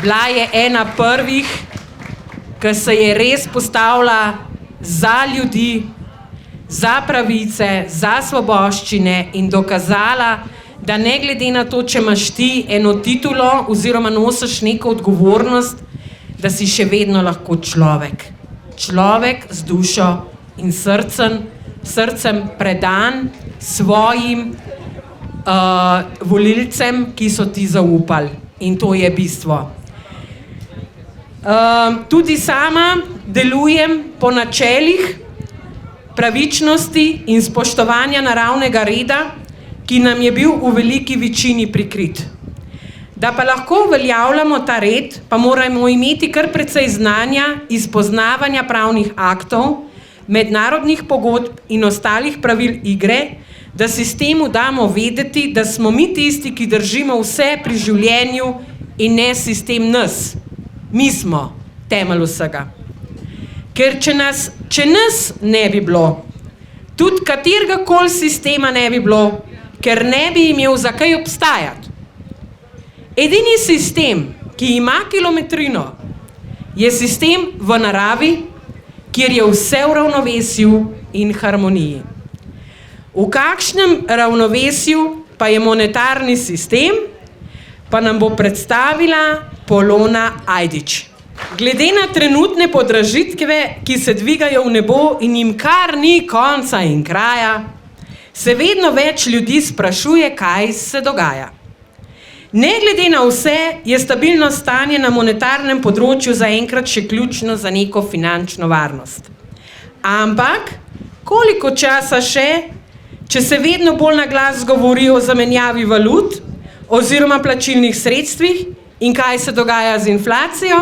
Bila je ena prvih, ki se je res postavila za ljudi, za pravice, za svoboščine in dokazala, da ne glede na to, če imaš ti eno titulo oziroma nosiš neko odgovornost, da si še vedno lahko človek. Človek z dušo in srcem predan svojim volilcem, ki so ti zaupali. In to je bistvo. Tudi sama delujem po načelih pravičnosti in spoštovanja naravnega reda, ki nam je bil v veliki večini prikrit. Da pa lahko uveljavljamo ta red, pa moramo imeti kar precej znanja iz poznavanja pravnih aktov, mednarodnih pogodb in ostalih pravil igre, da sistemu damo vedeti, da smo mi tisti, ki držimo vse pri življenju in ne sistem nas. Mi smo temelj vsega. Ker če nas ne bi bilo, tudi katerega koli sistema ne bi bilo, ker ne bi imel za kaj obstajati. Edini sistem, ki ima kilometrino, je sistem v naravi, kjer je vse v ravnovesju in harmoniji. V kakšnem ravnovesju pa je monetarni sistem, pa nam bo predstavila Polona Ajdič. Glede na trenutne podražitve, ki se dvigajo v nebo in jim kar ni konca in kraja, se vedno več ljudi sprašuje, kaj se dogaja. Ne glede na vse, je stabilno stanje na monetarnem področju zaenkrat še ključno za neko finančno varnost. Ampak, koliko časa še, če se vedno bolj na glas govori o zamenjavi valut oziroma plačilnih sredstvih in kaj se dogaja z inflacijo,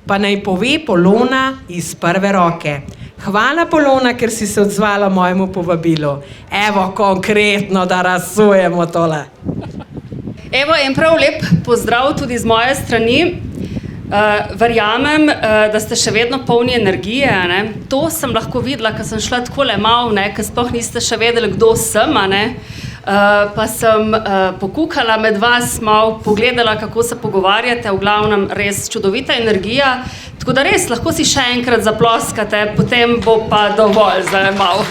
pa naj pove Polona iz prve roke. Hvala, Polona, ker si se odzvala mojemu povabilu. Evo, konkretno, da razsujemo tole. Evo, en prav lep pozdrav tudi z moje strani. Verjamem, da ste še vedno polni energije. Ne? To sem lahko videla, ker sem šla takole malo, ker sploh niste še vedeli, kdo sem. Pa sem pokukala med vas, malo pogledala, kako se pogovarjate, v glavnem res čudovita energija. Tako da res, lahko si še enkrat zaploskate, potem bo pa dovolj za malo.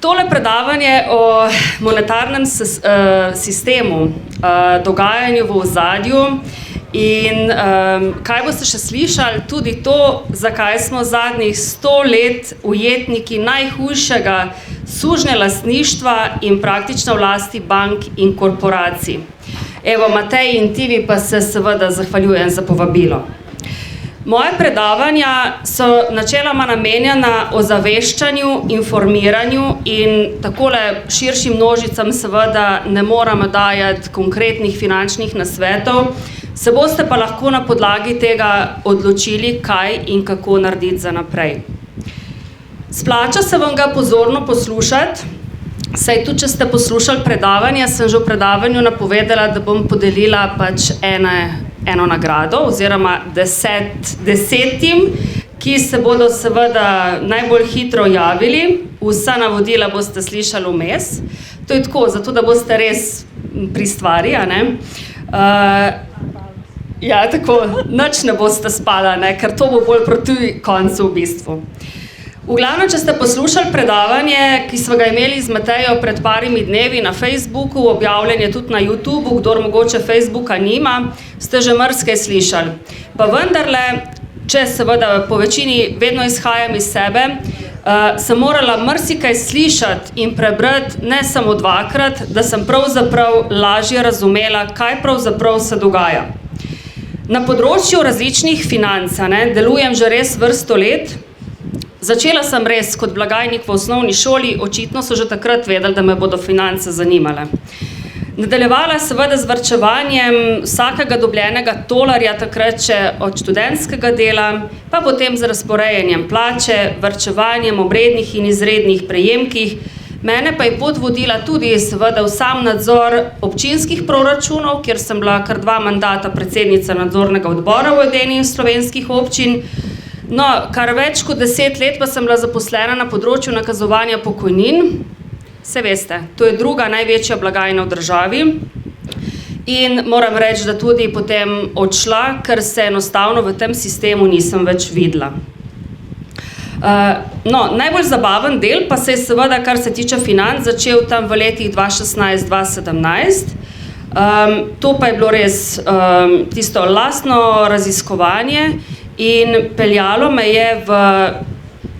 Tole predavanje o monetarnem sistemu, dogajanju v ozadju in kaj boste še slišali, tudi to, zakaj smo zadnjih 100 let ujetniki najhujšega sužnja lastništva in praktično vlasti bank in korporacij. Evo, Matej in Tivi pa se seveda zahvaljujem za povabilo. Moje predavanja so načeloma namenjena ozaveščanju, informiranju in takole širšim množicam seveda ne moramo dajati konkretnih finančnih nasvetov, se boste pa lahko na podlagi tega odločili, kaj in kako narediti za naprej. Splača se vam ga pozorno poslušati, saj tudi, če ste poslušali predavanje, sem že v predavanju napovedala, da bom podelila pač eno nagrado oziroma desetim, ki se bodo seveda najbolj hitro javili. Vsa navodila boste slišali vmes. To je tako, zato da boste res pri stvari, ja, tako, nič ne boste spala, ker to bo bolj proti koncu v bistvu. V glavnem, če ste poslušali predavanje, ki smo ga imeli z Matejo pred parimi dnevi na Facebooku, objavljen je tudi na YouTubeu, kdor mogoče Facebooka nima, ste že marsikaj slišali. Pa vendarle, če seveda po večini vedno izhajam iz sebe, sem morala marsikaj slišati in prebrati ne samo dvakrat, da sem pravzaprav lažje razumela, kaj pravzaprav se dogaja. Na področju različnih financ, delujem že res vrsto let. Začela sem res kot blagajnik v osnovni šoli, očitno so že takrat vedeli, da me bodo finance zanimale. Nadaljevala seveda z varčevanjem vsakega dobljenega tolarja, takrat še od študentskega dela, pa potem z razporejanjem plače, varčevanjem ob rednih in izrednih prejemkih. Mene pa je pot vodila tudi seveda v sam nadzor občinskih proračunov, kjer sem bila kar 2 mandata predsednica nadzornega odbora v eni slovenskih občin. No, kar več kot 10 let pa sem bila zaposlena na področju nakazovanja pokojnin. Se veste, to je druga največja blagajna v državi in moram reči, da tudi potem odšla, ker se enostavno v tem sistemu nisem več videla. Najbolj zabaven del pa se je seveda, kar se tiče financ, začel tam v letih 2016-2017. To pa je bilo res tisto lastno raziskovanje in peljalo me je v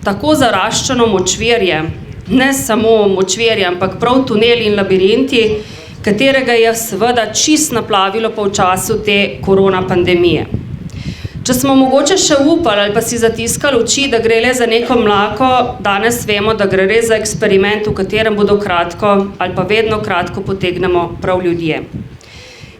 tako zaraščeno močvirje, ne samo močvirje, ampak prav tuneli in labirinti, katerega je seveda čist naplavilo pa v času te korona pandemije. Če smo mogoče še upali ali pa si zatiskali oči, da gre le za neko mlako, danes vemo, da gre res za eksperiment, v katerem bodo kratko ali pa vedno kratko potegnemo prav ljudje.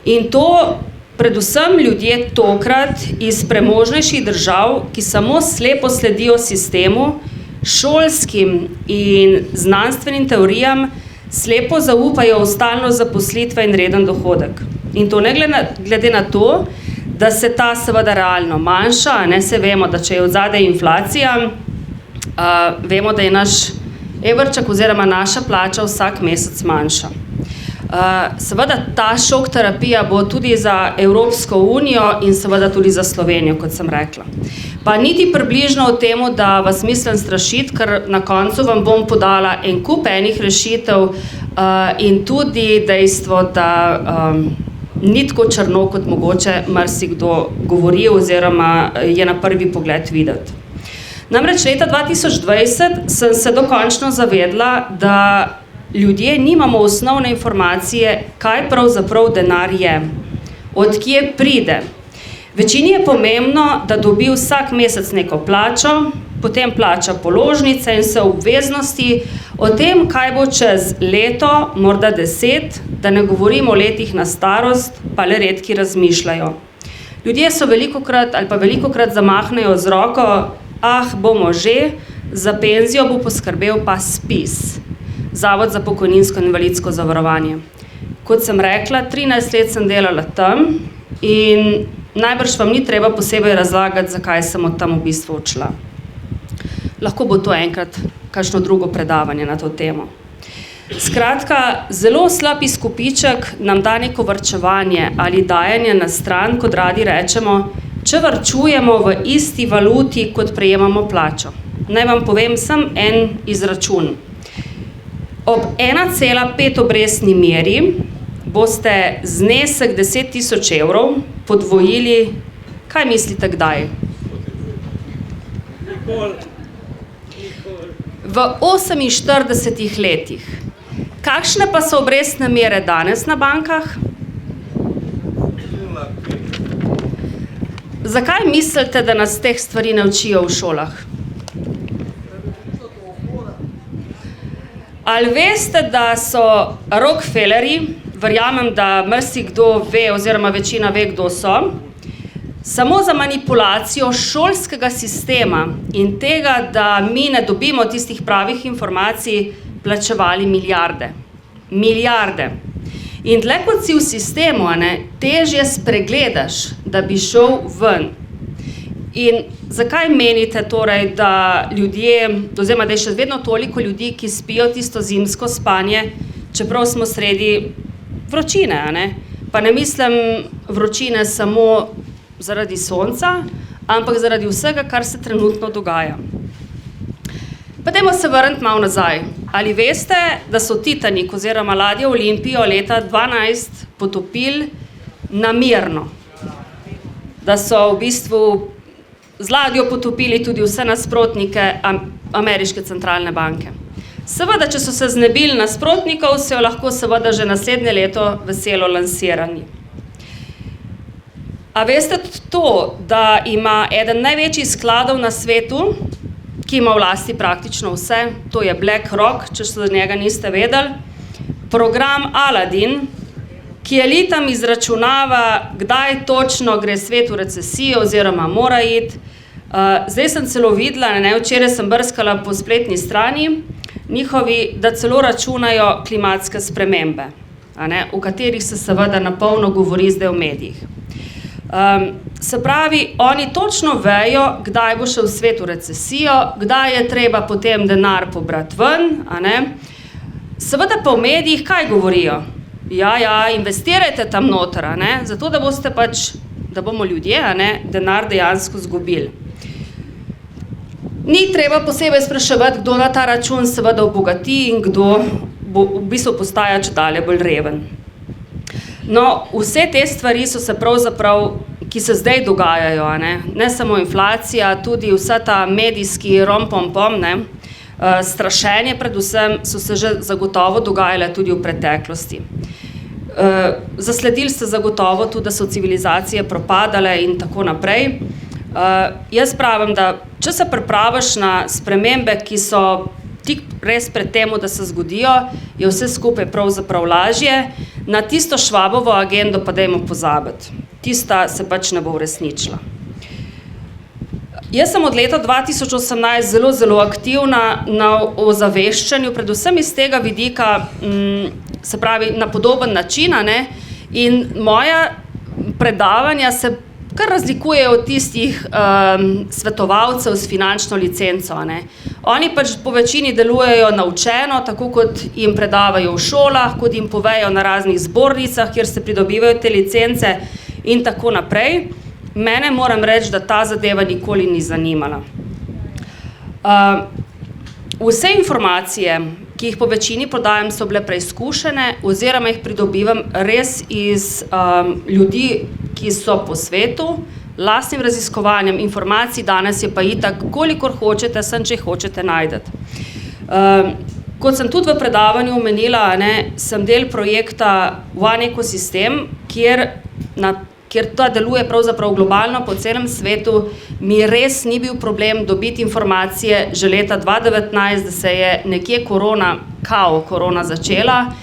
In to predvsem ljudje tokrat iz premožnejših držav, ki samo slepo sledijo sistemu, šolskim in znanstvenim teorijam, slepo zaupajo v stalno zaposlitve in reden dohodek. In to ne glede na to, da se ta seveda realno manjša, ne se vemo, da če je odzadaj inflacija, vemo, da je naš evrček oziroma naša plača vsak mesec manjša. Seveda ta šok terapija bo tudi za Evropsko unijo in seveda tudi za Slovenijo, kot sem rekla. Pa niti približno o temu, da vas mislim strašiti, ker na koncu vam bom podala en kup enih rešitev in tudi dejstvo, da ni tako črno, kot mogoče marsikdo govori oziroma je na prvi pogled videti. Namreč leta 2020 sem se dokončno zavedla, da ljudje nimamo osnovne informacije, kaj pravzaprav denar je, od kje pride. Večini je pomembno, da dobi vsak mesec neko plačo, potem plača položnice in vse obveznosti, o tem, kaj bo čez leto, morda 10, da ne govorimo o letih na starost, pa le redki razmišljajo. Ljudje so velikokrat zamahnejo z roko, bomo že, za penzijo bo poskrbel pa ZPIZ, Zavod za pokojninsko in invalidsko zavarovanje. Kot sem rekla, 13 let sem delala tam in najbrž vam ni treba posebej razlagati, zakaj sem od tam v bistvu odšla. Lahko bo to enkrat kakšno drugo predavanje na to temo. Skratka, zelo slab izkupiček nam da neko varčevanje ali dajanje na stran, kot radi rečemo, če varčujemo v isti valuti, kot prejemamo plačo. Naj vam povem samo en izračun. Ob 1,5 obrestni meri boste znesek 10.000 evrov podvojili, kaj mislite kdaj? V 48 letih. Kakšne pa so obrestne mere danes na bankah? Zakaj mislite, da nas teh stvari ne učijo v šolah? Ali veste, da so Rockefellerji, verjamem, da marsikdo ve oziroma večina ve, kdo so, samo za manipulacijo šolskega sistema in tega, da mi ne dobimo tistih pravih informacij, plačevali milijarde. Milijarde. In tle kot si v sistemu, težje spregledaš, da bi šel ven. In zakaj menite torej, da ljudje, oziroma da je še vedno toliko ljudi, ki spijo tisto zimsko spanje, čeprav smo sredi vročine, Pa ne mislim vročine samo zaradi sonca, ampak zaradi vsega, kar se trenutno dogaja. Pa dajmo se vrniti malo nazaj. Ali veste, da so Titanik oziroma ladjo Olimpijo leta 2012 potopili namerno? Da so v bistvu z ladjo potopili tudi vse nasprotnike ameriške centralne banke. Seveda, če so se znebili nasprotnikov, so jo lahko seveda že naslednje leto veselo lansirani. A veste to, da ima eden največjih skladov na svetu, ki ima v lasti praktično vse, to je BlackRock, če se za njega niste vedeli, program Aladdin, ki elitam izračunava, kdaj točno gre svet v recesijo oziroma mora iti. Zdaj sem celo videla, včeraj sem brskala po spletni strani, njihovi, da celo računajo klimatske spremembe, o katerih se seveda napolno govori zdaj v medijih. Se pravi, oni točno vejo, kdaj bo šel svet v recesijo, kdaj je treba potem denar pobrati ven, Seveda pa v medijih kaj govorijo? Ja, investirajte tam noter, zato da boste da bomo ljudje, denar dejansko zgubili. Ni treba posebej spraševati, kdo na ta račun seveda obogati in kdo v bistvu postaja čedalje bolj reven. No, vse te stvari so se pravzaprav, ki se zdaj dogajajo, ne samo inflacija, tudi vsa ta medijski rom-pom-pom, strašenje predvsem so se že zagotovo dogajale tudi v preteklosti. Zasledili ste zagotovo tudi, da so civilizacije propadale in tako naprej. Jaz pravim, da če se pripraviš na spremembe, ki so tik res pred temu, da se zgodijo, je vse skupaj pravzaprav lažje. Na tisto Švabovo agendo pa dajmo pozabiti. Tista se ne bo uresničila. Jaz sem od leta 2018 zelo aktivna na ozaveščanju, predvsem iz tega vidika, se pravi na podoben način, in moja predavanja se kar razlikujejo od tistih svetovalcev s finančno licenco. Oni po večini delujejo naučeno, tako kot jim predavajo v šolah, kot jim povejo na raznih zbornicah, kjer se pridobivajo te licence in tako naprej. Mene moram reči, da ta zadeva nikoli ni zanimala. Vse informacije, ki jih po večini podajam, so bile preizkušene oziroma jih pridobivam res iz ljudi, ki so po svetu, lastnim raziskovanjem informacij, danes je pa itak, kolikor hočete, sem če hočete najdete. Kot sem tudi v predavanju omenila, sem del projekta One Ecosystem, kjer ta deluje pravzaprav globalno po celem svetu, mi res ni bil problem dobiti informacije že leta 2019, da se je nekje korona začela.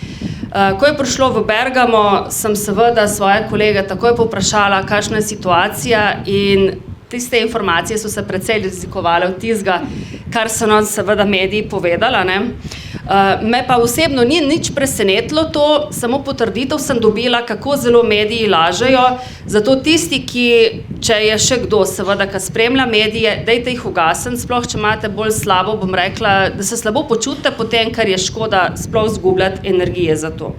Ko je prišlo v Bergamo, sem seveda svoje kolege takoj povprašala, kakšna je situacija, in tiste informacije so se precej razlikovale od tistega, kar so nam seveda mediji povedali. Me pa osebno ni nič presenetilo to, samo potrditev sem dobila, kako zelo mediji lažejo, zato tisti, če je še kdo, seveda, ki spremlja medije, dajte jih ugasniti, sploh če imate bolj slabo, bom rekla, da se slabo počutite potem, ker je škoda sploh zgubljati energije za to.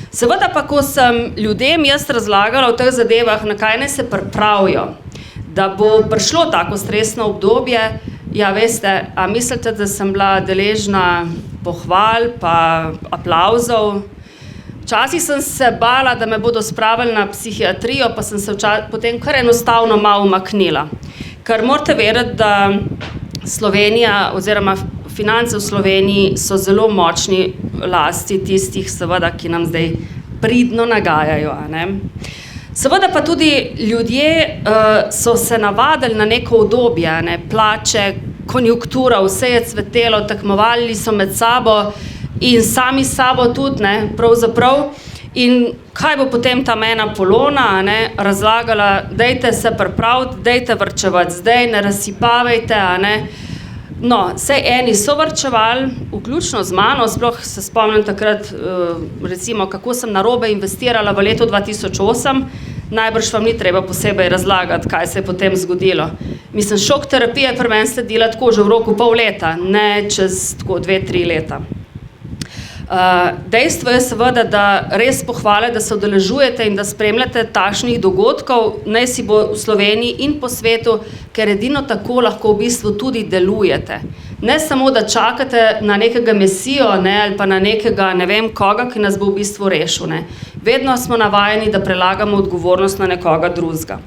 Seveda pa, ko sem ljudem jaz razlagala o teh zadevah, na kaj naj se pripravijo, da bo prišlo tako stresno obdobje, ja, veste, a mislite, da sem bila deležna pohval pa aplavzov? Včasih sem se bala, da me bodo spravili na psihiatrijo, pa sem se potem kar enostavno malo umaknila. Ker morate vedeti, da Slovenija oziroma finance v Sloveniji so zelo močni lasti tistih, seveda, ki nam zdaj pridno nagajajo. Seveda pa tudi ljudje so se navadili na neko obdobje, plače, konjunktura, vse je cvetelo, tekmovali so med sabo in sami sabo tudi, pravzaprav. In kaj bo potem ta mena Polona razlagala, dajte se pripraviti, dajte varčevati zdaj, ne razsipavajte, No, saj eni so varčevali, vključno z mano, sploh se spomnim takrat, recimo, kako sem narobe investirala v letu 2008, najbrž vam ni treba posebej razlagati, kaj se je potem zgodilo. Mislim, šok terapija pri meni sledila tako že v roku pol leta, ne čez tako 2-3 leta. Dejstvo je seveda, da res pohvale, da se udeležujete in da spremljate takšnih dogodkov, naj si bo v Sloveniji in po svetu, ker edino tako lahko v bistvu tudi delujete. Ne samo, da čakate na nekega mesijo, ali pa na nekega ne vem koga, ki nas bo v bistvu rešil. Vedno smo navajeni, da prelagamo odgovornost na nekoga drugega.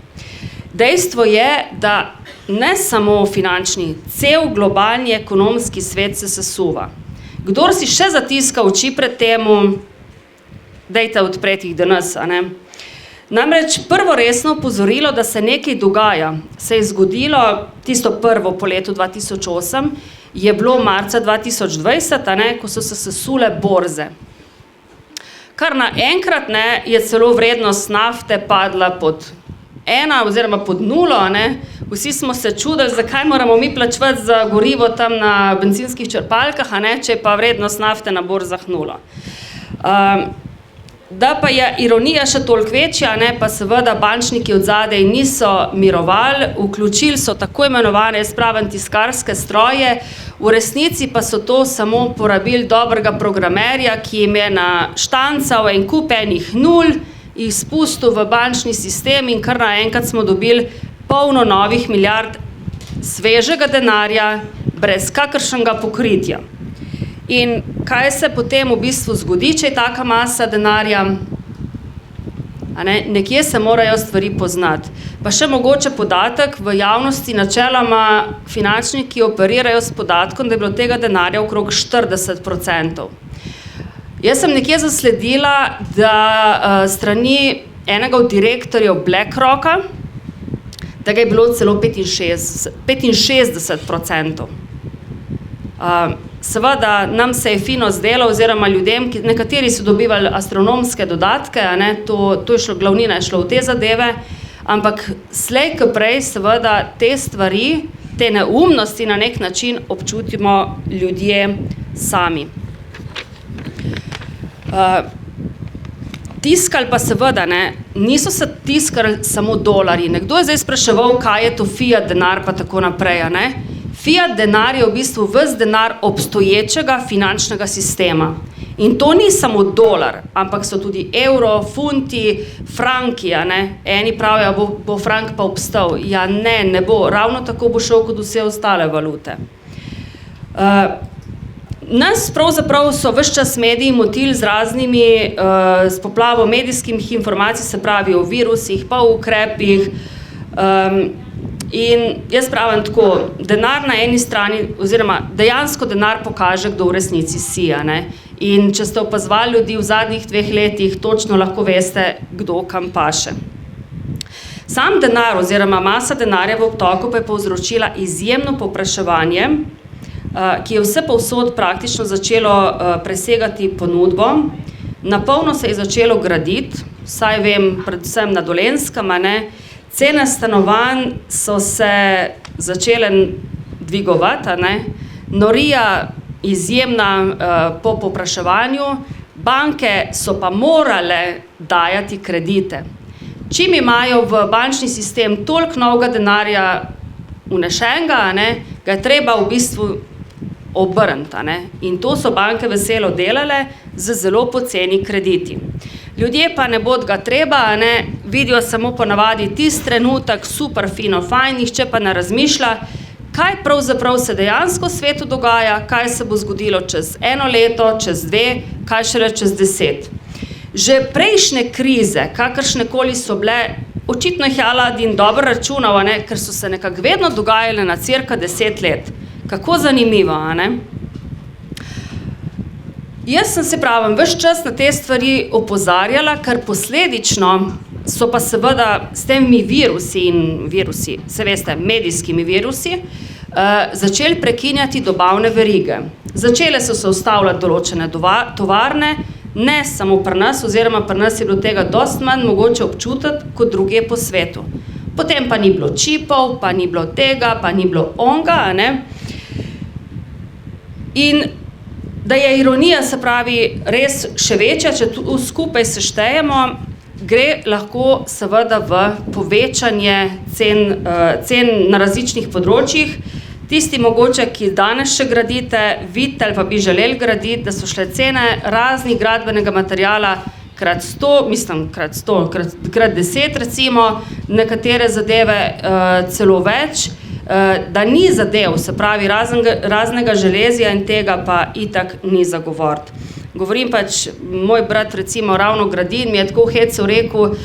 Dejstvo je, da ne samo finančni, cel globalni ekonomski svet se sesuva. Kdor si še zatiska oči pred temu, dajte odpreti jih danes. Namreč prvo resno opozorilo, da se nekaj dogaja, se je zgodilo tisto prvo po letu 2008, je bilo marca 2020, ko so se sesule borze. Kar naenkrat je celo vrednost nafte padla pod 1 oziroma pod 0, Vsi smo se čudili, zakaj moramo mi plačevati za gorivo tam na bencinskih črpalkah, če je pa vrednost nafte na borzah 0. Da pa je ironija še toliko večja, ne, pa seveda bančniki od zadaj niso mirovali, vključili so tako imenovane, jaz pravim, tiskarske stroje, v resnici pa so to samo porabili dobrega programerja, ki jim je naštancal en kup enih nul, jih spustil v bančni sistem in kar naenkrat smo dobili polno novih milijard svežega denarja, brez kakršnega pokritja. In kaj se potem v bistvu zgodi, če je taka masa denarja? Nekje se morajo stvari poznati. Pa še mogoče podatek, v javnosti načeloma finančniki operirajo s podatkom, da je bilo tega denarja okrog 40%. Jaz sem nekje zasledila, da strani enega od direktorjev BlackRocka, da ga je bilo celo 65%. Seveda nam se je fino zdelo, oziroma ljudem, nekateri so dobivali astronomske dodatke, to je šlo, glavnina je šlo v te zadeve, ampak slej ko prej seveda te stvari, te neumnosti na nek način občutimo ljudje sami. Tiskali pa seveda, niso se tiskali samo dolarji. Nekdo je zdaj spraševal, kaj je to fiat denar pa tako naprej, Fiat denar je v bistvu ves denar obstoječega finančnega sistema. In to ni samo dolar, ampak so tudi evro, funti, franki, Eni pravijo, bo frank pa obstal. Ja, ne bo. Ravno tako bo šel kot vse ostale valute. Nas pravzaprav so ves čas mediji motili z raznimi, s poplavo medijskih informacij, se pravi o virusih, pa o ukrepih. In jaz pravim tako, denar na eni strani, oziroma dejansko denar pokaže, kdo v resnici si, In če ste opazovali ljudi v zadnjih 2 letih, točno lahko veste, kdo kam paše. Sam denar oziroma masa denarja v obtoku pa je povzročila izjemno povpraševanje, ki je vse povsod praktično začelo presegati ponudbo. Na polno se je začelo graditi, vsaj vem, predvsem na Dolenjskem, Cene stanovanj so se začele dvigovati, Norija izjemna po povpraševanju, banke so pa morale dajati kredite. Čim imajo v bančni sistem toliko novega denarja vnešenega, ga je treba v bistvu obrniti, In to so banke veselo delale z zelo poceni krediti. Ljudje pa ne bod ga treba, vidijo samo ponavadi tisti trenutek, super, fino, fajn, nihče pa ne razmišlja, kaj pravzaprav se dejansko v svetu dogaja, kaj se bo zgodilo čez 1 leto, čez 2, kaj šele čez 10. Že prejšnje krize, kakršnekoli so bile, očitno jih je Aladin dobro računal, ker so se nekako vedno dogajale na cirka 10 let. Kako zanimivo, Jaz sem se pravim, ves čas na te stvari opozarjala, ker posledično so pa seveda s temi virusi, se veste, medijskimi virusi, začeli prekinjati dobavne verige. Začele so se ustavljati določene tovarne, ne samo pri nas, oziroma pri nas je bilo tega dosti manj mogoče občutiti kot drugje po svetu. Potem pa ni bilo čipov, pa ni bilo tega, pa ni bilo onga, In da je ironija, se pravi, res še večja, če tu skupaj seštejemo, gre lahko seveda v povečanje cen na različnih področjih. Tisti mogoče, ki danes še gradite, vidite ali pa bi želeli graditi, da so šle cene raznih gradbenega materiala krat 100, krat 10 recimo, nekatere zadeve celo več, da ni zadev, se pravi raznega železja in tega pa itak ni za govoriti. Govorim pač, moj brat recimo ravno gradi in mi je tako hecel rekel,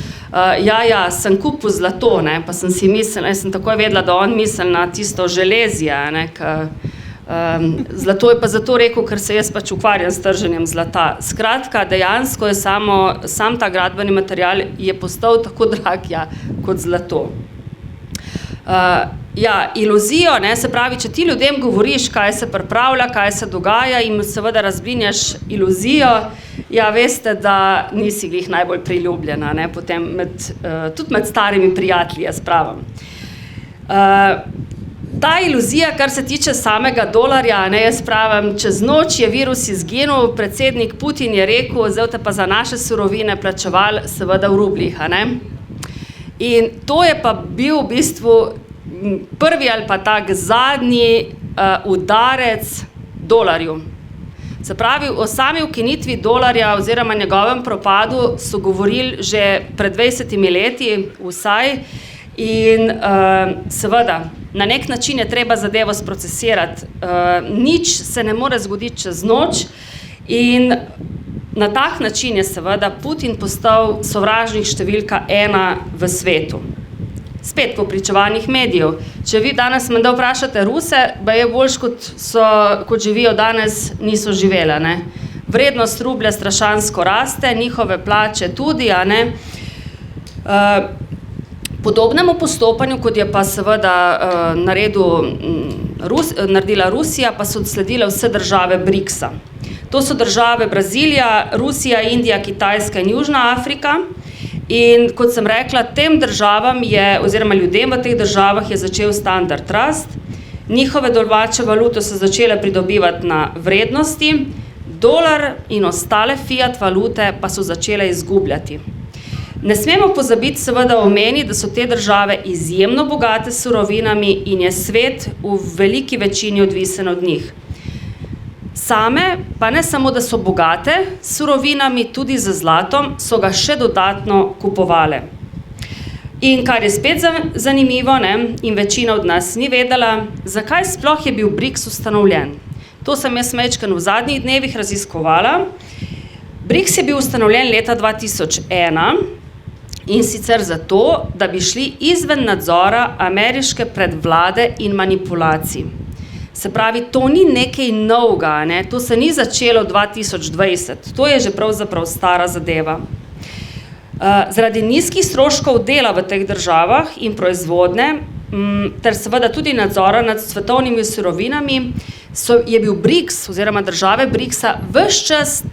sem kupil zlato, pa sem si mislila, sem takoj vedela, da on misli na tisto železje, zlato je pa zato rekel, ker se jaz pač ukvarjam s trženjem zlata. Skratka, dejansko je sam ta gradbeni material je postal tako drag, kot zlato. Iluzijo, se pravi, če ti ljudem govoriš, kaj se pripravlja, kaj se dogaja in seveda razblinjaš iluzijo, veste, da nisi glih najbolj priljubljena, potem tudi med starimi prijatelji, jaz pravim. ta iluzija, kar se tiče samega dolarja, ne, jaz pravim, čez noč je virus izginil, predsednik Putin je rekel, zdaj te pa za naše surovine plačevali seveda v rubljih, a ne. In to je pa bil v bistvu prvi ali pa tak zadnji udarec dolarju. Se pravi, o sami ukinitvi dolarja oziroma njegovem propadu so govorili že pred 20 leti vsaj in seveda, na nek način je treba zadevo sprocesirati. Nič se ne more zgoditi čez noč in na tak način je seveda Putin postal sovražnik številka 1 v svetu. Spet po pričevanjih medijev. Če vi danes menda vprašate Ruse, je boljš, kot živijo danes, niso živele, ne. Vrednost rublja strašansko raste, njihove plače tudi, a ne. Podobnemu postopanju, kot je pa seveda naredila Rusija, pa so sledile vse države BRICS-a. To so države Brazilija, Rusija, Indija, Kitajska in Južna Afrika. In kot sem rekla, tem državam oziroma ljudem v teh državah je začel standard rast, njihove domače valute so začele pridobivati na vrednosti, dolar in ostale fiat valute pa so začele izgubljati. Ne smemo pozabiti seveda omeniti, da so te države izjemno bogate s surovinami in je svet v veliki večini odvisen od njih. Same pa ne samo, da so bogate s surovinami, tudi z zlatom so ga še dodatno kupovale. In kar je spet zanimivo, ne, in večina od nas ni vedela, zakaj sploh je bil BRICS ustanovljen. To sem jaz majčkeno v zadnjih dnevih raziskovala. BRICS je bil ustanovljen leta 2001 in sicer zato, da bi šli izven nadzora ameriške predvlade in manipulacij. Se pravi, to ni nekaj novega, ne? To se ni začelo 2020, to je že pravzaprav stara zadeva. Zaradi nizkih stroškov dela v teh državah in proizvodne, ter seveda tudi nadzora nad svetovnimi surovinami, je bil BRICS oziroma države BRICS-a ves čas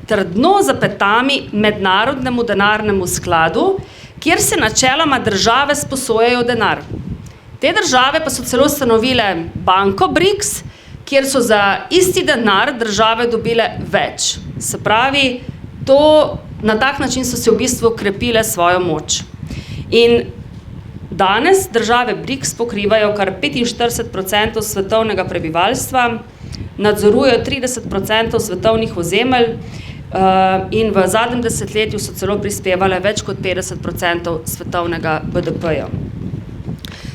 trdno zapetami mednarodnemu denarnemu skladu, kjer se načeloma države sposojajo denar. Te države pa so celo ustanovile banko BRICS, kjer so za isti denar države dobile več. Se pravi, na tak način so se v bistvu krepile svojo moč. In danes države BRICS pokrivajo kar 45% svetovnega prebivalstva, nadzorujejo 30% svetovnih ozemelj in v zadnjem desetletju so celo prispevale več kot 50% svetovnega BDP-ja.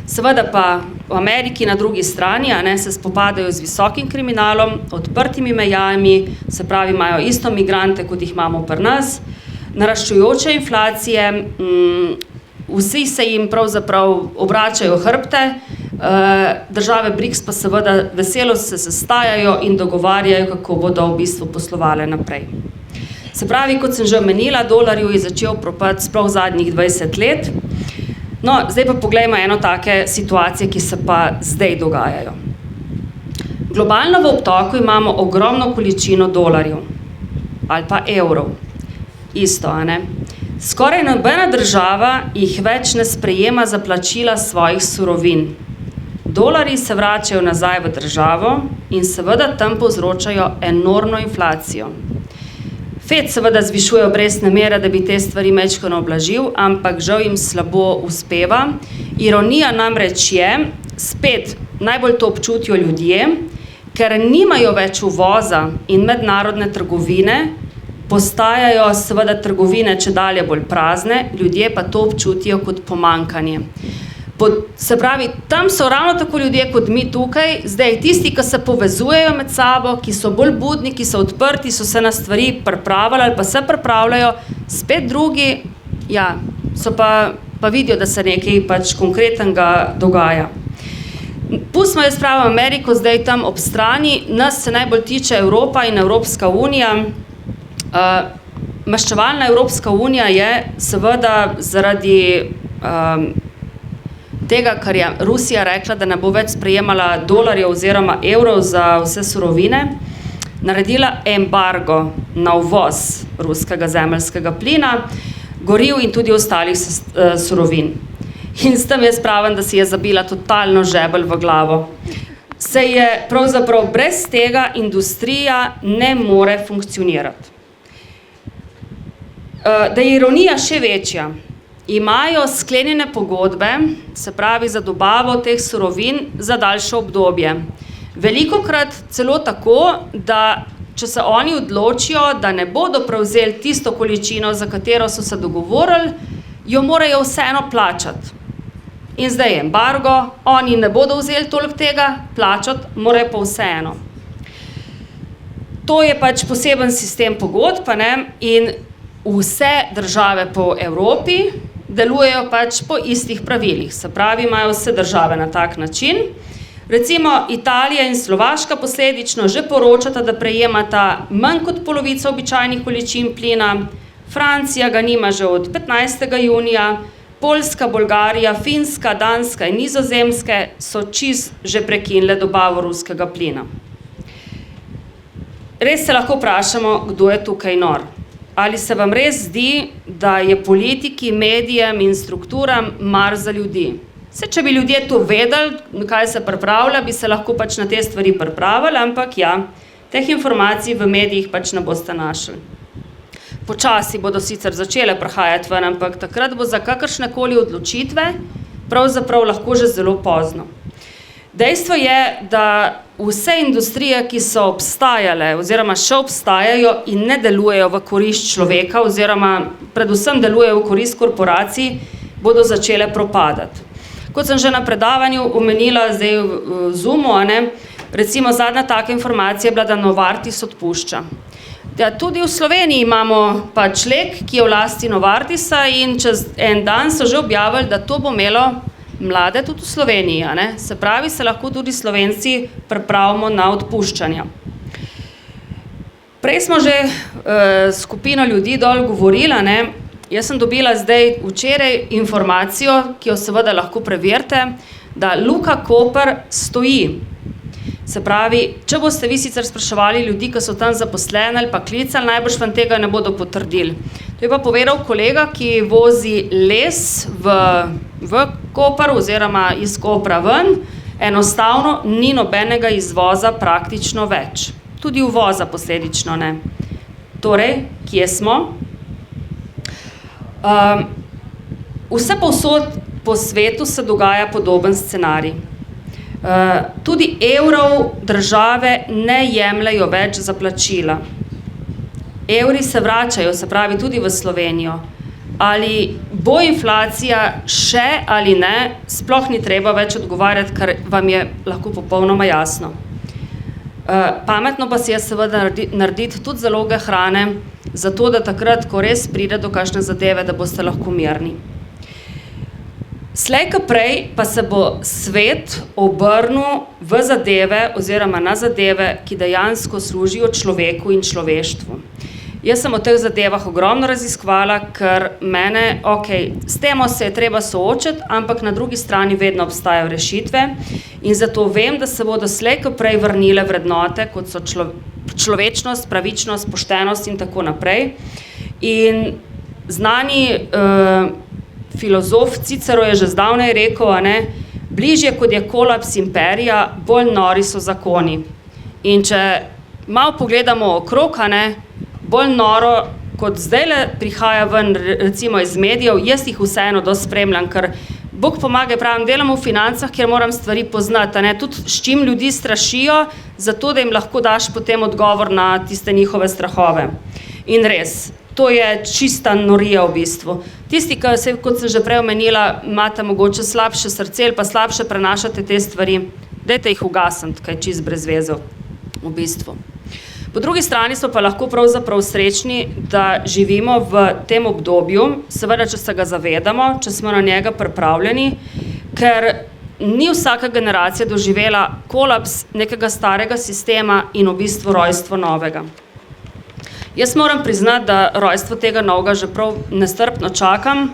Seveda pa v Ameriki na drugi strani se spopadajo z visokim kriminalom, odprtimi mejami, se pravi, imajo isto migrante, kot jih imamo pri nas, naraščujoče inflacije, vsi se jim pravzaprav obračajo hrbte, države BRICS pa seveda veselo se sestajajo in dogovarjajo, kako bodo v bistvu poslovale naprej. Se pravi, kot sem že omenila, dolarju je začel propad sploh zadnjih 20 let. No, zdaj pa poglejmo eno take situacije, ki se pa zdaj dogajajo. Globalno v obtoku imamo ogromno količino dolarjev ali pa evrov. Isto, a ne? Skoraj nobena država jih več ne sprejema za plačila svojih surovin. Dolarji se vračajo nazaj v državo in seveda tam povzročajo enormno inflacijo. Fed seveda zvišuje obrestne mere, da bi te stvari majčkeno ublažil, ampak žal jim slabo uspeva. Ironija namreč je, spet najbolj to občutijo ljudje, ker nimajo več uvoza in mednarodne trgovine, postajajo seveda trgovine čedalje bolj prazne, ljudje pa to občutijo kot pomanjkanje. Se pravi, tam so ravno tako ljudje kot mi tukaj, zdaj tisti, ki se povezujejo med sabo, ki so bolj budni, ki so odprti, so se na stvari pripravili ali pa se pripravljajo, spet drugi, so pa vidijo, da se nekaj pač konkretnega dogaja. Pustimo jaz pravim Ameriko zdaj tam ob strani, nas se najbolj tiče Evropa in Evropska unija. Maščevalna Evropska unija je seveda zaradi tega, kar je Rusija rekla, da ne bo več sprejemala dolarjev oziroma evrov za vse surovine, naredila embargo na uvoz ruskega zemeljskega plina, goriv in tudi ostalih surovin. In s tem jaz pravim, da si je zabila totalno žebelj v glavo. Se je pravzaprav brez tega industrija ne more funkcionirati. Da je ironija še večja, imajo sklenjene pogodbe, se pravi za dobavo teh surovin za daljše obdobje. Velikokrat celo tako, da če se oni odločijo, da ne bodo prevzeli tisto količino, za katero so se dogovorili, jo morajo vseeno plačati. In zdaj je embargo, oni ne bodo vzeli toliko tega, plačati morajo pa vseeno. To je pač poseben sistem pogodb, ne? In vse države po Evropi delujejo pač po istih pravilih. Se pravi, imajo vse države na tak način. Recimo Italija in Slovaška posledično že poročata, da prejemata manj kot polovico običajnih količin plina, Francija ga nima že od 15. junija, Poljska, Bolgarija, Finska, Danska in Nizozemske so že prekinile dobavo ruskega plina. Res se lahko vprašamo, kdo je tukaj nor. Ali se vam res zdi, da je politiki, medijem in strukturam mar za ljudi? Če bi ljudje to vedeli, kaj se pripravlja, bi se lahko pač na te stvari pripravili, ampak ja, teh informacij v medijih pač ne boste našli. Počasi bodo sicer začele prihajati ven, ampak takrat bo za kakršnekoli odločitve pravzaprav lahko že zelo pozno. Dejstvo je, da vse industrije, ki so obstajale oziroma še obstajajo in ne delujejo v korist človeka oziroma predvsem delujejo v korist korporacij, bodo začele propadati. Kot sem že na predavanju omenila zdaj v Zoomu, recimo zadnja taka informacija je bila, da Novartis odpušča. Ja, tudi v Sloveniji imamo pač lek, ki je v lasti Novartisa in čez en dan so že objavili, da to bo imelo mlade tudi v Sloveniji. Se pravi, se lahko tudi Slovenci pripravimo na odpuščanja. Prej smo že skupino ljudi dol govorila, Jaz sem dobila zdaj včeraj informacijo, ki jo seveda lahko preverite, da Luka Koper stoji. Se pravi, če boste vi sicer spraševali ljudi, ki so tam zaposleni ali pa klicali, najbrž vam tega ne bodo potrdili. To je pa povedal kolega, ki vozi les v Koper oziroma iz Kopra ven, enostavno ni nobenega izvoza praktično več. Tudi uvoza posledično ne. Torej, kje smo? Vse povsod po svetu se dogaja podoben scenarij. Tudi evrov države ne jemljajo več za plačila. Evri se vračajo, se pravi tudi v Slovenijo. Ali bo inflacija še ali ne, sploh ni treba več odgovarjati, ker vam je lahko popolnoma jasno. Pametno pa si je seveda narediti tudi zaloge hrane, zato da takrat, ko res pride do kakšne zadeve, da boste lahko mirni. Slej ko prej pa se bo svet obrnil v zadeve oziroma na zadeve, ki dejansko služijo človeku in človeštvu. Jaz sem o teh zadevah ogromno raziskovala, ker mene, s temo se je treba soočiti, ampak na drugi strani vedno obstajajo rešitve in zato vem, da se bodo slej ko prej vrnile vrednote, kot so človečnost, pravičnost, poštenost in tako naprej. In znani filozof Cicero je že zdavnaj rekel, bližje kot je kolaps imperija, bolj nori so zakoni. In če malo pogledamo okrog, bolj noro, kot zdajle prihaja ven recimo iz medijev, jaz jih vseeno dosti spremljam, ker Bog pomaga, pravim, delam v financah, kjer moram stvari poznati, tudi s čim ljudi strašijo, zato da jim lahko daš potem odgovor na tiste njihove strahove. In res, to je čista norija v bistvu. Tisti, ki, kot sem že prej omenila, imate mogoče slabše srce ali pa slabše prenašate te stvari, dajte jih ugasniti, kaj čist brez veze v bistvu. Po drugi strani so pa lahko pravzaprav srečni, da živimo v tem obdobju, seveda, če se ga zavedamo, če smo na njega pripravljeni, ker ni vsaka generacija doživela kolaps nekega starega sistema in v bistvu rojstvo novega. Jaz moram priznati, da rojstvo tega novega že prav nestrpno čakam,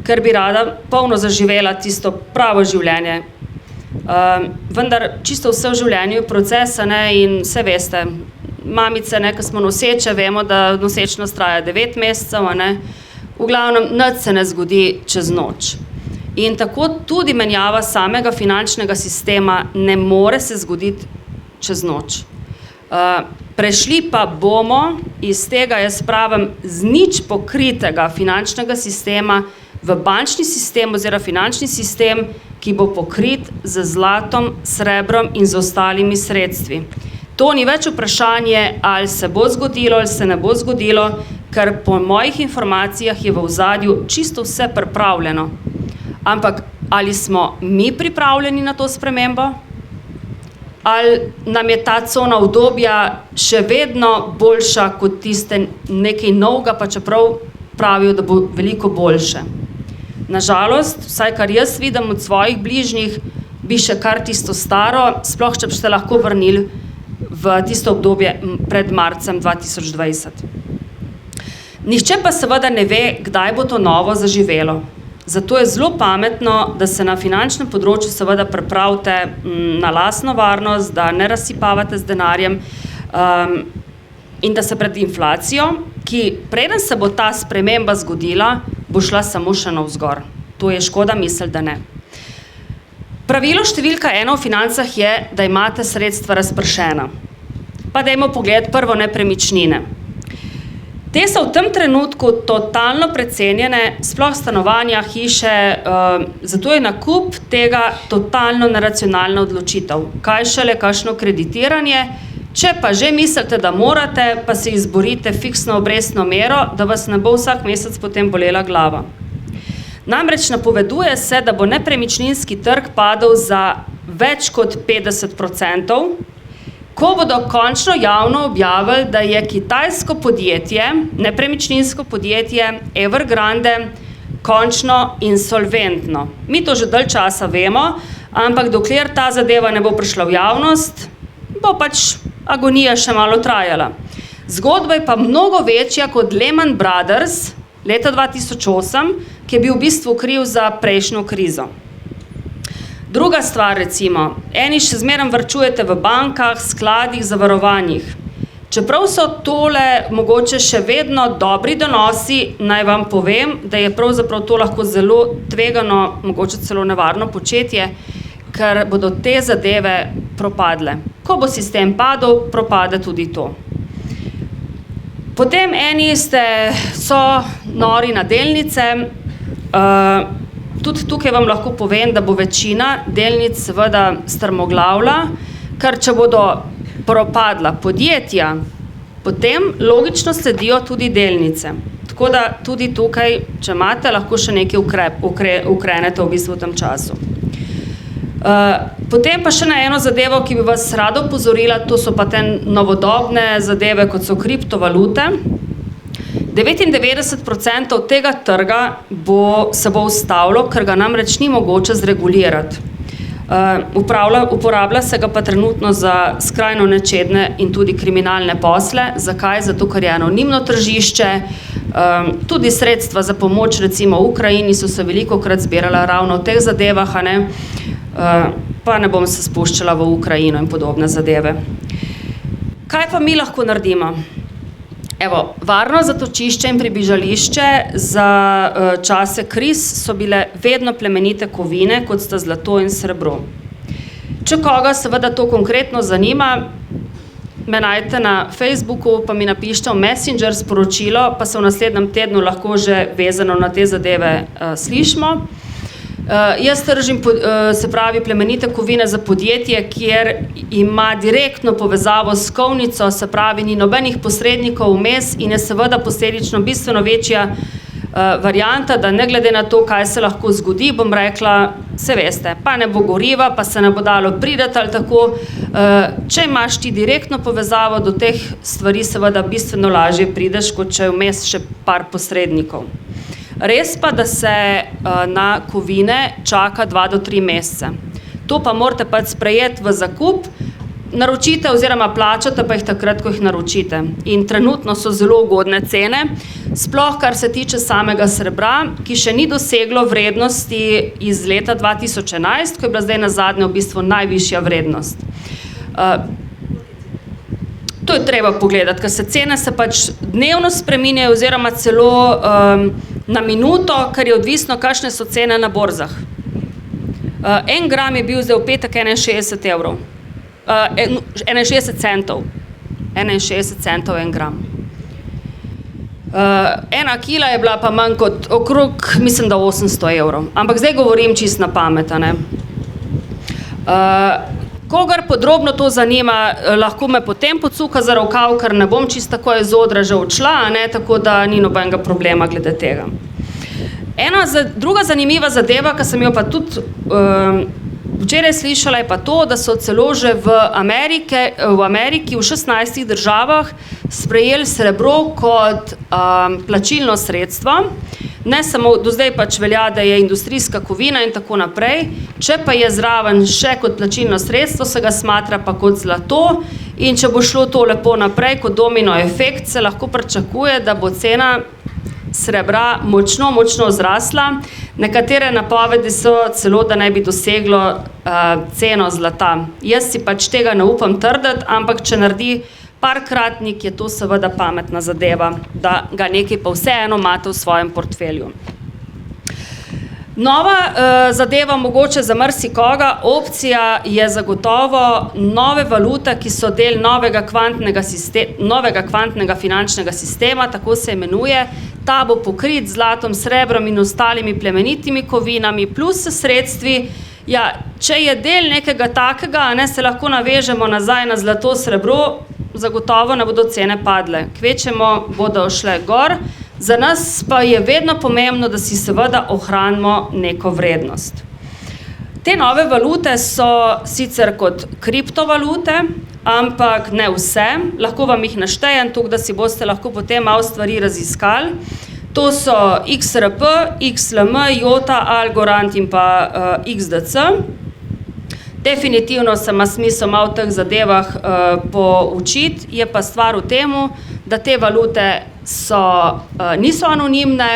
ker bi rada polno zaživela tisto pravo življenje. Vendar čisto vse v življenju je proces, in vse veste, mamice, ko smo noseče, vemo, da nosečnost traja 9 mesecev, v glavnem nič se ne zgodi čez noč. In tako tudi menjava samega finančnega sistema ne more se zgoditi čez noč. Prešli pa bomo iz tega, jaz pravim, z nič pokritega finančnega sistema v bančni sistem oziroma finančni sistem, ki bo pokrit z zlatom, srebrom in z ostalimi sredstvi. To ni več vprašanje, ali se bo zgodilo, ali se ne bo zgodilo, ker po mojih informacijah je v ozadju čisto vse pripravljeno. Ampak ali smo mi pripravljeni na to spremembo? Ali nam je ta cona udobja še vedno boljša kot tiste nekaj novega, pa čeprav pravijo, da bo veliko boljše. Nažalost, vsaj kar jaz vidim od svojih bližnjih, bi še kar tisto staro, sploh če bi se lahko vrnili v tisto obdobje pred marcem 2020. Nihče pa seveda ne ve, kdaj bo to novo zaživelo. Zato je zelo pametno, da se na finančnem področju seveda pripravite na lastno varnost, da ne razsipavate z denarjem in da se pred inflacijo, ki preden se bo ta sprememba zgodila, bo šla samo še navzgor. To je škoda misliti, da ne. Pravilo številka 1 v financah je, da imate sredstva razpršena. Pa dajmo pogledati prvo nepremičnine. Te so v tem trenutku totalno precenjene, sploh stanovanja, hiše, zato je nakup tega totalno neracionalna odločitev. Kaj šele kakšno kreditiranje, če pa že mislite, da morate, pa si izborite fiksno obrestno mero, da vas ne bo vsak mesec potem bolela glava. Namreč napoveduje se, da bo nepremičninski trg padel za več kot 50%, ko bodo končno javno objavili, da je kitajsko podjetje, nepremičninsko podjetje Evergrande končno insolventno. Mi to že dalj časa vemo, ampak dokler ta zadeva ne bo prišla v javnost, bo pač agonija še malo trajala. Zgodba je pa mnogo večja kot Lehman Brothers leta 2008, ki je bil v bistvu kriv za prejšnjo krizo. Druga stvar recimo, eni še zmeraj varčujete v bankah, skladih, zavarovanjih. Čeprav so tole mogoče še vedno dobri donosi, naj vam povem, da je pravzaprav to lahko zelo tvegano, mogoče celo nevarno početje, ker bodo te zadeve propadle. Ko bo sistem padel, propade tudi to. Potem eni so nori na delnice, tudi tukaj vam lahko povem, da bo večina delnic seveda strmoglavila, ker če bodo propadla podjetja, potem logično sledijo tudi delnice. Tako da tudi tukaj, če imate, lahko še nekaj ukrenete v bistvu v tem času. Potem pa še na eno zadevo, ki bi vas rada opozorila, to so pa te novodobne zadeve, kot so kriptovalute. 99% tega trga se bo ustavilo, ker ga namreč ni mogoče zregulirati. Uporablja se ga pa trenutno za skrajno nečedne in tudi kriminalne posle. Zakaj? Zato, ker je anonimno tržišče, tudi sredstva za pomoč recimo v Ukrajini so se velikokrat zbirala ravno v teh zadevah, pa ne bom se spuščala v Ukrajino in podobne zadeve. Kaj pa mi lahko naredimo? Evo, varno zatočišče in pribežališče za čase kriz so bile vedno plemenite kovine, kot sta zlato in srebro. Če koga seveda to konkretno zanima, me najdete na Facebooku, pa mi napišite v Messenger sporočilo, pa se v naslednjem tednu lahko že vezano na te zadeve slišimo. Jaz tržim, se pravi, plemenite kovine za podjetje, kjer ima direktno povezavo s kovnico, se pravi, ni nobenih posrednikov vmes in je seveda posledično bistveno večja varianta, da ne glede na to, kaj se lahko zgodi, bom rekla, se veste, pa ne bo goriva, pa se ne bo dalo pridati ali tako. Če imaš ti direktno povezavo do teh stvari, seveda bistveno lažje prideš, kot če je vmes še par posrednikov. Res pa, da se na kovine čaka 2 do 3 mesece. To pa morate pač sprejeti v zakup, naročite oziroma plačate pa jih takrat, ko jih naročite. In trenutno so zelo ugodne cene, sploh kar se tiče samega srebra, ki še ni doseglo vrednosti iz leta 2011, ko je bila zdaj nazadnje v bistvu najvišja vrednost. To je treba pogledati, ker se cene se pač dnevno spreminjajo oziroma celo na minuto, ker je odvisno, kakšne so cene na borzah. 1 gram je bil zdaj v petek 61 evrov. 61 centov. 61 centov 1 gram. 1 kila je bila pa manj kot okrog, mislim, da 800 evrov. Ampak zdaj govorim čist na pamet, ne. Kogar podrobno to zanima, lahko me potem pocuka za rokav, ker ne bom čisto tako iz odra že odšla, ne, tako da ni nobenega problema glede tega. Druga zanimiva zadeva, ki sem jo pa tudi včeraj slišala, je pa to, da so celo že v Ameriki v 16 državah sprejeli srebro kot plačilno sredstvo. Ne samo, do zdaj pač velja, da je industrijska kovina in tako naprej, če pa je zraven še kot plačilno sredstvo, se ga smatra pa kot zlato in če bo šlo to lepo naprej kot domino efekt, se lahko pričakuje, da bo cena srebra močno zrasla. Nekatere napovedi so celo, da naj bi doseglo ceno zlata. Jaz si pač tega ne upam trditi, ampak če naredi parkratnik, je to seveda pametna zadeva, da ga nekaj pa vseeno imate v svojem portfelju. Nova zadeva mogoče za marsikoga, opcija je zagotovo nove valute, ki so del novega kvantnega finančnega sistema, tako se imenuje. Ta bo pokrit z zlatom, srebrom in ostalimi plemenitimi kovinami, plus sredstvi. Ja, če je del nekega takega, ne, se lahko navežemo nazaj na zlato, srebro, zagotovo ne bodo cene padle. Kvečemo bodo šle gor. Za nas pa je vedno pomembno, da si seveda ohranimo neko vrednost. Te nove valute so sicer kot kriptovalute, ampak ne vse. Lahko vam jih naštejem, tako da si boste lahko potem malo stvari raziskali. To so XRP, XLM, IOTA, Algorand in pa XDC. Definitivno se ima smisel malo v teh zadevah poučiti, je pa stvar v temu, da te valute niso anonimne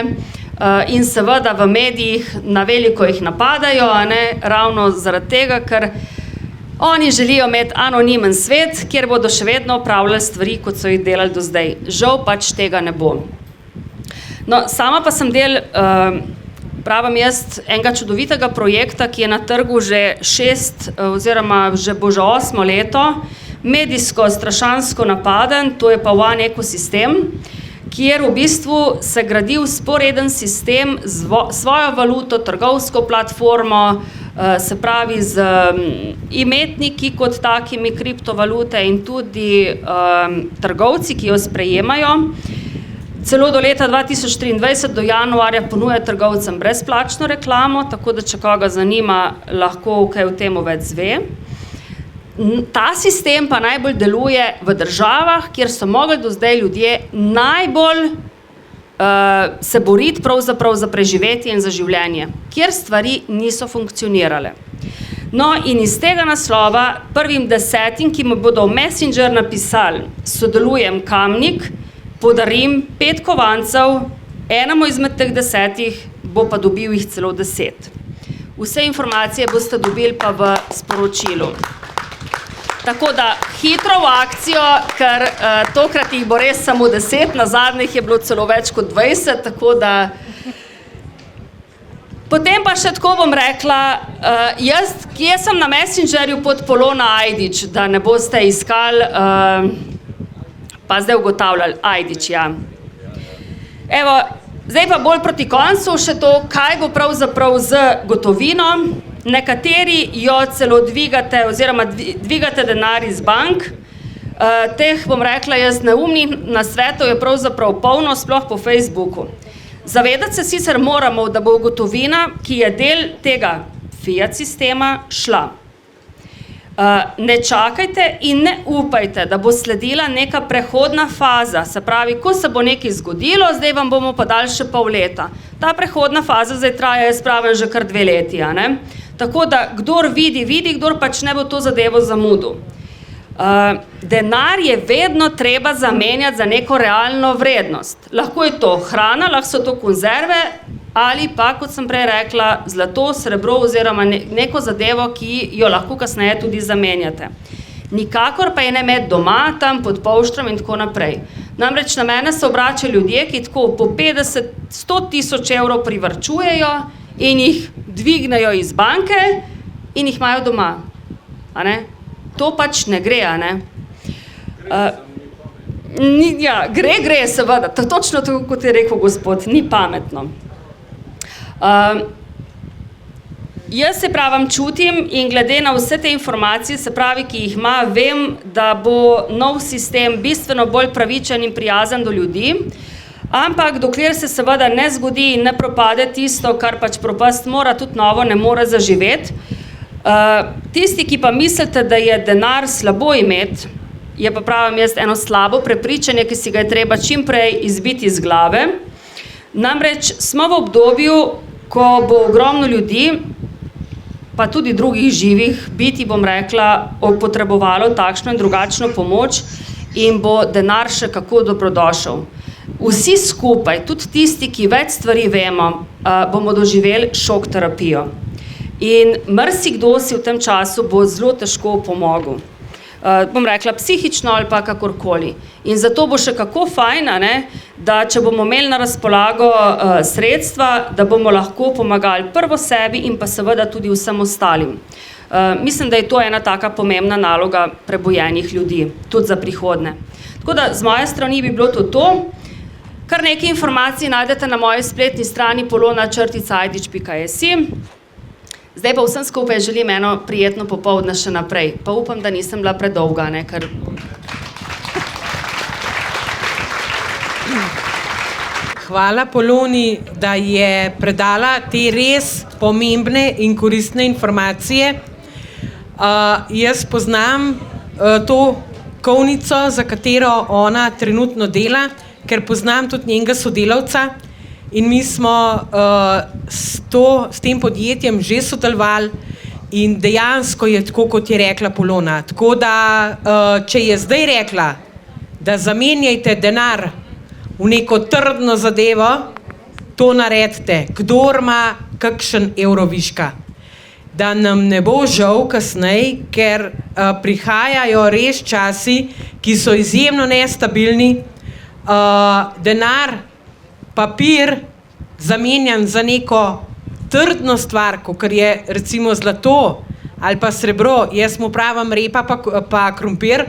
in seveda v medijih na veliko jih napadajo, ne, ravno zaradi tega, ker oni želijo imeti anonimen svet, kjer bodo še vedno opravljali stvari, kot so jih delali do zdaj. Žal pač tega ne bo. No, sama pa sem del, pravim jaz, enega čudovitega projekta, ki je na trgu že 6 oziroma že bo že 8 leto, medijsko strašansko napaden, to je pa One ekosistem, kjer v bistvu se gradi vzporeden sistem z svojo valuto, trgovsko platformo, se pravi z imetniki kot takimi kriptovalute in tudi trgovci, ki jo sprejemajo. Celo do leta 2023, do januarja, ponuja trgovcem brezplačno reklamo, tako da če koga zanima, lahko kaj o temu več zve. Ta sistem pa najbolj deluje v državah, kjer so mogli do zdaj ljudje najbolj se boriti pravzaprav za preživetje in za življenje, kjer stvari niso funkcionirale. No, in iz tega naslova prvim 10, ki mu bodo v Messenger napisali, sodelujem Kamnik, podarim 5 kovancev, enemu izmed teh 10 bo pa dobil jih celo 10. Vse informacije boste dobili pa v sporočilu. Tako da hitro v akcijo, ker tokrat jih bo res samo 10, na zadnjih je bilo celo več kot 20, tako da... Potem pa še tako bom rekla, kje sem na Messengerju pod Polona Ajdič, da ne boste iskali, pa zdaj ugotavljali, Ajdič, ja. Evo, zdaj pa bolj proti koncu še to, kaj bo pravzaprav z gotovino. Nekateri jo celo dvigate oziroma dvigate denar iz bank. Teh, bom rekla, jaz neumnih nasvetov je pravzaprav polno, sploh po Facebooku. Zavedati se sicer moramo, da bo gotovina, ki je del tega fiat sistema, šla. Ne čakajte in ne upajte, da bo sledila neka prehodna faza, se pravi, ko se bo nekaj zgodilo, zdaj vam bomo pa dali še pol leta. Ta prehodna faza zdaj traja, jaz pravim, že kar 2 leti, a ne? Tako da, kdor vidi, kdor pač ne bo to zadevo zamudil. Denar je vedno treba zamenjati za neko realno vrednost. Lahko je to hrana, lahko so to konzerve ali pa, kot sem prej rekla, zlato, srebro oziroma neko zadevo, ki jo lahko kasneje tudi zamenjate. Nikakor pa je ne imeti doma, tam pod polštrom in tako naprej. Namreč na mene se obračajo ljudje, ki tako po 50-100 tisoč evrov privarčujejo in jih dvignejo iz banke in jih imajo doma. A ne? To pač ne gre, a ne? Ja, gre seveda, točno tako, kot je rekel gospod, ni pametno. Jaz se pravim čutim in glede na vse te informacije, se pravi, ki jih ima, vem, da bo nov sistem bistveno bolj pravičen in prijazen do ljudi, ampak dokler se seveda ne zgodi in ne propade tisto, kar pač propast mora, tudi novo ne more zaživeti. Tisti, ki pa mislite, da je denar slabo imeti, je pa pravim jaz eno slabo prepričanje, ki si ga je treba čim prej izbiti iz glave. Namreč smo v obdobju, ko bo ogromno ljudi, pa tudi drugih živih biti, bom rekla, potrebovalo takšno in drugačno pomoč in bo denar še kako dobrodošel. Vsi skupaj, tudi tisti, ki več stvari vemo, bomo doživeli šok terapijo. In marsikdo si v tem času bo zelo težko pomogel. Bom rekla, psihično ali pa kakorkoli. In zato bo še kako fajn, ne, da če bomo imeli na razpolago sredstva, da bomo lahko pomagali prvo sebi in pa seveda tudi vsem ostalim. Mislim, da je to ena taka pomembna naloga prebojenih ljudi, tudi za prihodnje. Tako da z moje strani bi bilo to. Kar nekaj informacij najdete na moji spletni strani polona-ajdič.si. Zdaj pa vsem skupaj želim eno prijetno popoldne še naprej. Pa upam, da nisem bila predolga, ne, ker... Hvala Poloni, da je predala te res pomembne in koristne informacije. Jaz poznam to kovnico, za katero ona trenutno dela, ker poznam tudi njenega sodelavca. In mi smo s tem podjetjem že sodelovali in dejansko je tako, kot je rekla Polona. Tako da, če je zdaj rekla, da zamenjajte denar v neko trdno zadevo, to naredite, kdor ima kakšen evro viška. Da nam ne bo žal kasneje, ker prihajajo res časi, ki so izjemno nestabilni. Denar, papir zamenjan za neko trdno stvar, kakor je recimo zlato ali pa srebro, jaz mu pravim repa pa krompir,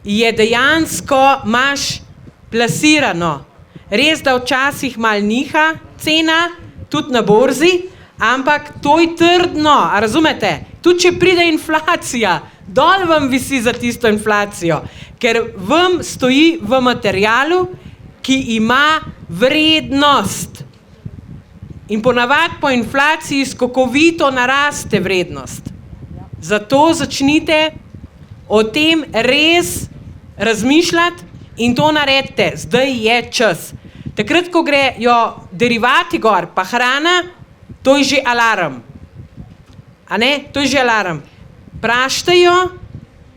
je dejansko imaš plasirano. Res, da včasih malo niha cena, tudi na borzi, ampak to je trdno, a razumete? Tudi če pride inflacija, dol vam visi za tisto inflacijo, ker vam stoji v materialu, ki ima vrednost. In ponavadi po inflaciji skokovito naraste vrednost. Zato začnite o tem res razmišljati in to naredite. Zdaj je čas. Takrat, ko grejo derivati gor, pa hrana, to je že alarm. A ne? To je že alarm. Vprašajte jo,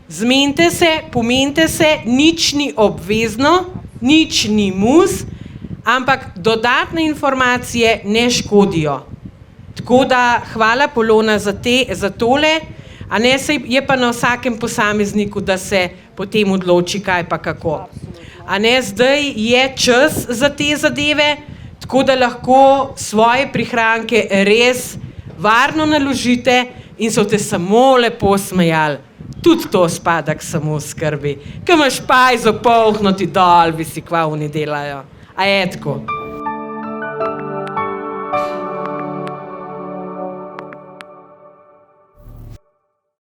zmenite se, pomenite se, nič ni obvezno, nič ni mus, ampak dodatne informacije ne škodijo. Tako da hvala Polona za tole, a ne, je pa na vsakem posamezniku, da se potem odloči, kaj pa kako. A ne, zdaj je čas za te zadeve, tako da lahko svoje prihranke res varno naložite in so te samo lepo smejali. Tudi to spada k samoskrbi. Ko imaš pajzo polhnuti dol, bi si kva oni delajo. A je tako?